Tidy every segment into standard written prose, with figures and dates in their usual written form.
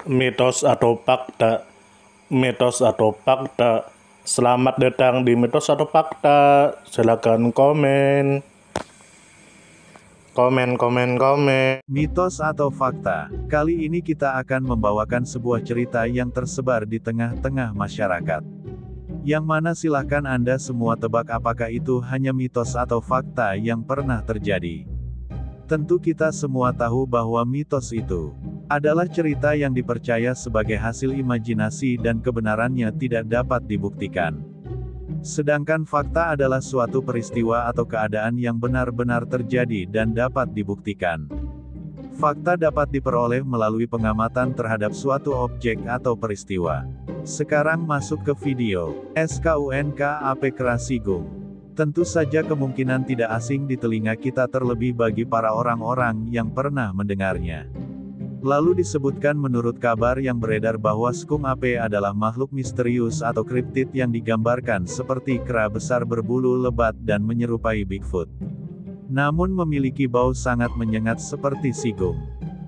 Mitos atau fakta? Mitos atau fakta? Selamat datang di Mitos atau Fakta. Silakan komen. Komen. Mitos atau fakta? Kali ini kita akan membawakan sebuah cerita yang tersebar di tengah-tengah masyarakat. Yang mana silahkan Anda semua tebak apakah itu hanya mitos atau fakta yang pernah terjadi. Tentu kita semua tahu bahwa mitos itu adalah cerita yang dipercaya sebagai hasil imajinasi dan kebenarannya tidak dapat dibuktikan. Sedangkan fakta adalah suatu peristiwa atau keadaan yang benar-benar terjadi dan dapat dibuktikan. Fakta dapat diperoleh melalui pengamatan terhadap suatu objek atau peristiwa. Sekarang masuk ke video. SKUNKAP Krasigung. Tentu saja kemungkinan tidak asing di telinga kita terlebih bagi para orang-orang yang pernah mendengarnya. Lalu disebutkan menurut kabar yang beredar bahwa Skunk Ape adalah makhluk misterius atau kriptid yang digambarkan seperti kera besar berbulu lebat dan menyerupai Bigfoot. Namun memiliki bau sangat menyengat seperti sigung.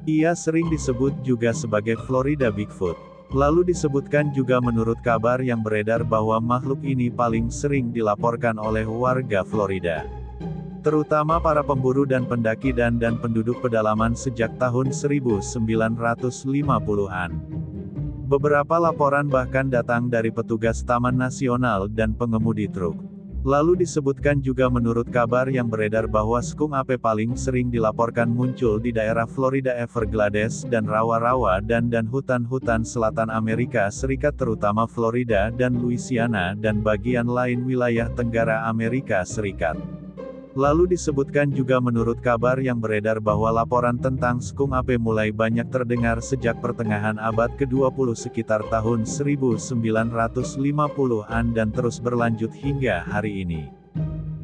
Ia sering disebut juga sebagai Florida Bigfoot. Lalu disebutkan juga menurut kabar yang beredar bahwa makhluk ini paling sering dilaporkan oleh warga Florida. Terutama para pemburu dan pendaki dan penduduk pedalaman sejak tahun 1950-an. Beberapa laporan bahkan datang dari petugas Taman Nasional dan pengemudi truk. Lalu disebutkan juga menurut kabar yang beredar bahwa Skunk Ape paling sering dilaporkan muncul di daerah Florida Everglades dan rawa-rawa dan hutan-hutan selatan Amerika Serikat terutama Florida dan Louisiana dan bagian lain wilayah Tenggara Amerika Serikat. Lalu disebutkan juga menurut kabar yang beredar bahwa laporan tentang Skunk Ape mulai banyak terdengar sejak pertengahan abad ke-20 sekitar tahun 1950-an dan terus berlanjut hingga hari ini.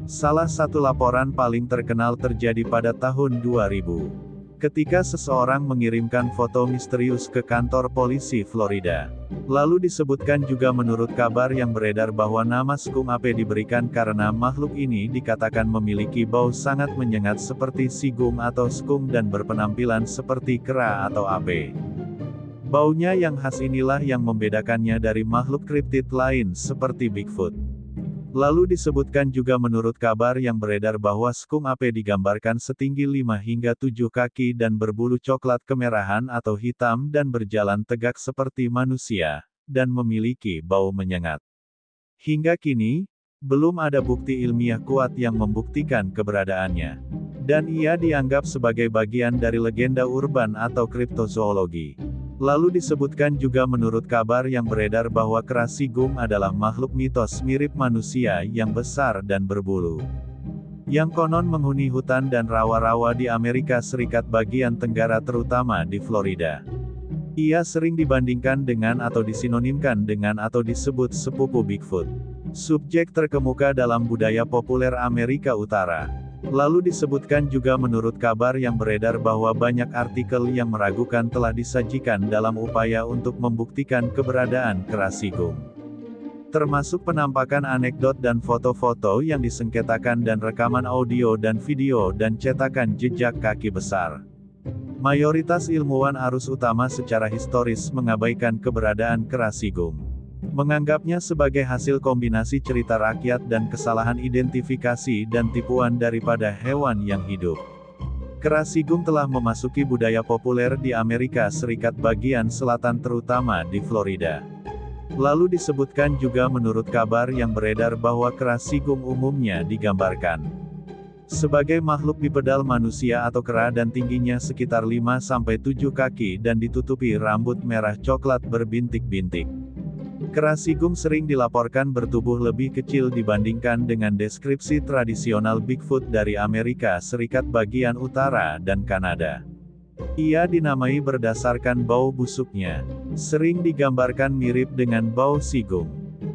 Salah satu laporan paling terkenal terjadi pada tahun 2000. Ketika seseorang mengirimkan foto misterius ke kantor polisi Florida. Lalu disebutkan juga menurut kabar yang beredar bahwa nama Skunk Ape diberikan karena makhluk ini dikatakan memiliki bau sangat menyengat seperti sigung atau skunk dan berpenampilan seperti kera atau ape. Baunya yang khas inilah yang membedakannya dari makhluk kriptid lain seperti Bigfoot. Lalu disebutkan juga menurut kabar yang beredar bahwa Skunk Ape digambarkan setinggi 5 hingga 7 kaki dan berbulu coklat kemerahan atau hitam dan berjalan tegak seperti manusia, dan memiliki bau menyengat. Hingga kini, belum ada bukti ilmiah kuat yang membuktikan keberadaannya. Dan ia dianggap sebagai bagian dari legenda urban atau kriptozoologi. Lalu disebutkan juga menurut kabar yang beredar bahwa kera sigung adalah makhluk mitos mirip manusia yang besar dan berbulu. Yang konon menghuni hutan dan rawa-rawa di Amerika Serikat bagian tenggara terutama di Florida. Ia sering dibandingkan dengan atau disinonimkan dengan atau disebut sepupu Bigfoot. Subjek terkemuka dalam budaya populer Amerika Utara. Lalu disebutkan juga menurut kabar yang beredar bahwa banyak artikel yang meragukan telah disajikan dalam upaya untuk membuktikan keberadaan kera sigung. Termasuk penampakan anekdot dan foto-foto yang disengketakan dan rekaman audio dan video dan cetakan jejak kaki besar. Mayoritas ilmuwan arus utama secara historis mengabaikan keberadaan kera sigung. Menganggapnya sebagai hasil kombinasi cerita rakyat dan kesalahan identifikasi dan tipuan daripada hewan yang hidup. Kera sigung telah memasuki budaya populer di Amerika Serikat bagian selatan terutama di Florida. Lalu disebutkan juga menurut kabar yang beredar bahwa kera sigung umumnya digambarkan sebagai makhluk bipedal manusia atau kera dan tingginya sekitar 5-7 kaki dan ditutupi rambut merah coklat berbintik-bintik. Kera sigung sering dilaporkan bertubuh lebih kecil dibandingkan dengan deskripsi tradisional Bigfoot dari Amerika Serikat bagian utara dan Kanada. Ia dinamai berdasarkan bau busuknya. Sering digambarkan mirip dengan bau sigung.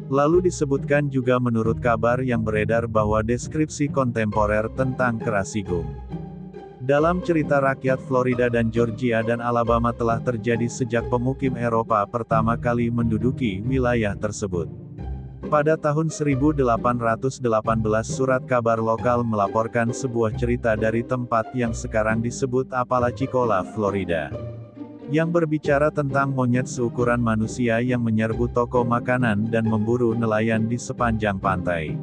Lalu disebutkan juga menurut kabar yang beredar bahwa deskripsi kontemporer tentang kera sigung dalam cerita rakyat Florida dan Georgia dan Alabama telah terjadi sejak pemukim Eropa pertama kali menduduki wilayah tersebut. Pada tahun 1818 surat kabar lokal melaporkan sebuah cerita dari tempat yang sekarang disebut Apalachicola, Florida. yang berbicara tentang monyet seukuran manusia yang menyerbu toko makanan dan memburu nelayan di sepanjang pantai.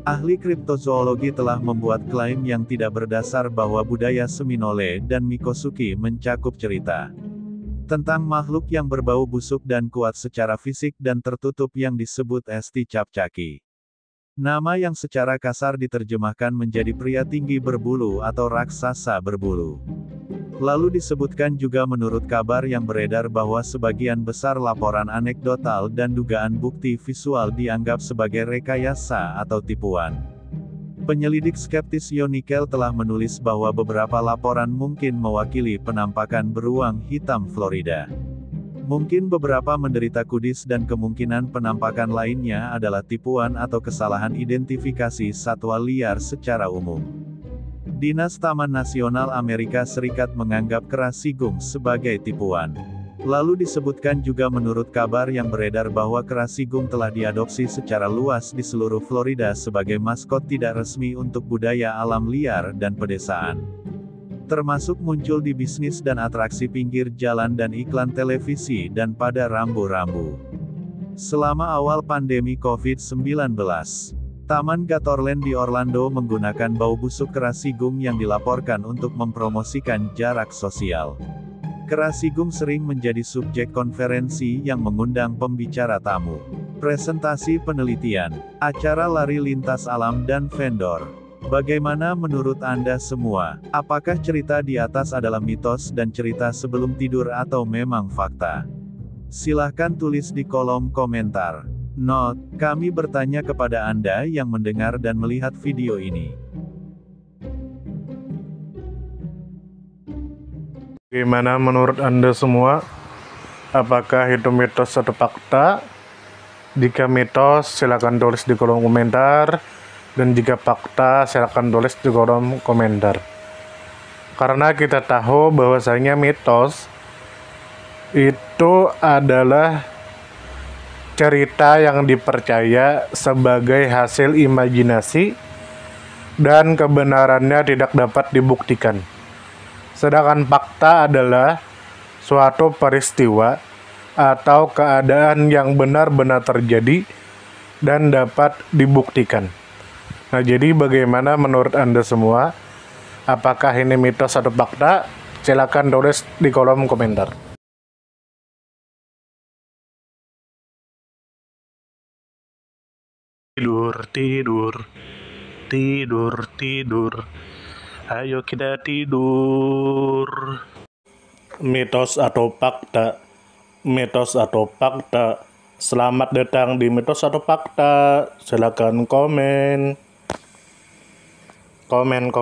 Ahli kriptozoologi telah membuat klaim yang tidak berdasar bahwa budaya Seminole dan Miccosukee mencakup cerita tentang makhluk yang berbau busuk dan kuat secara fisik dan tertutup yang disebut Esti Capcaki. Nama yang secara kasar diterjemahkan menjadi pria tinggi berbulu atau raksasa berbulu. Lalu disebutkan juga menurut kabar yang beredar bahwa sebagian besar laporan anekdotal dan dugaan bukti visual dianggap sebagai rekayasa atau tipuan. Penyelidik skeptis Yonikel telah menulis bahwa beberapa laporan mungkin mewakili penampakan beruang hitam Florida. Mungkin beberapa menderita kudis dan kemungkinan penampakan lainnya adalah tipuan atau kesalahan identifikasi satwa liar secara umum. Dinas Taman Nasional Amerika Serikat menganggap kera sigung sebagai tipuan. Lalu disebutkan juga menurut kabar yang beredar bahwa kera sigung telah diadopsi secara luas di seluruh Florida sebagai maskot tidak resmi untuk budaya alam liar dan pedesaan. Termasuk muncul di bisnis dan atraksi pinggir jalan dan iklan televisi dan pada rambu-rambu. Selama awal pandemi COVID-19, Taman Gatorland di Orlando menggunakan bau busuk kera sigung yang dilaporkan untuk mempromosikan jarak sosial. Kera sigung sering menjadi subjek konferensi yang mengundang pembicara tamu, presentasi penelitian, acara lari lintas alam dan vendor. Bagaimana menurut Anda semua? Apakah cerita di atas adalah mitos dan cerita sebelum tidur atau memang fakta? Silahkan tulis di kolom komentar. Note, kami bertanya kepada Anda yang mendengar dan melihat video ini. Bagaimana menurut Anda semua? Apakah itu mitos atau fakta? Jika mitos, silakan tulis di kolom komentar. Dan jika fakta, silakan tulis di kolom komentar. Karena kita tahu bahwasanya mitos itu adalah cerita yang dipercaya sebagai hasil imajinasi dan kebenarannya tidak dapat dibuktikan. Sedangkan fakta adalah suatu peristiwa atau keadaan yang benar-benar terjadi dan dapat dibuktikan. Nah, jadi bagaimana menurut Anda semua? Apakah ini mitos atau fakta? Silakan tulis di kolom komentar. Tidur, tidur, tidur, tidur. Ayo kita tidur. Mitos atau fakta? Mitos atau fakta? Selamat datang di mitos atau fakta. Silakan komen. Komen.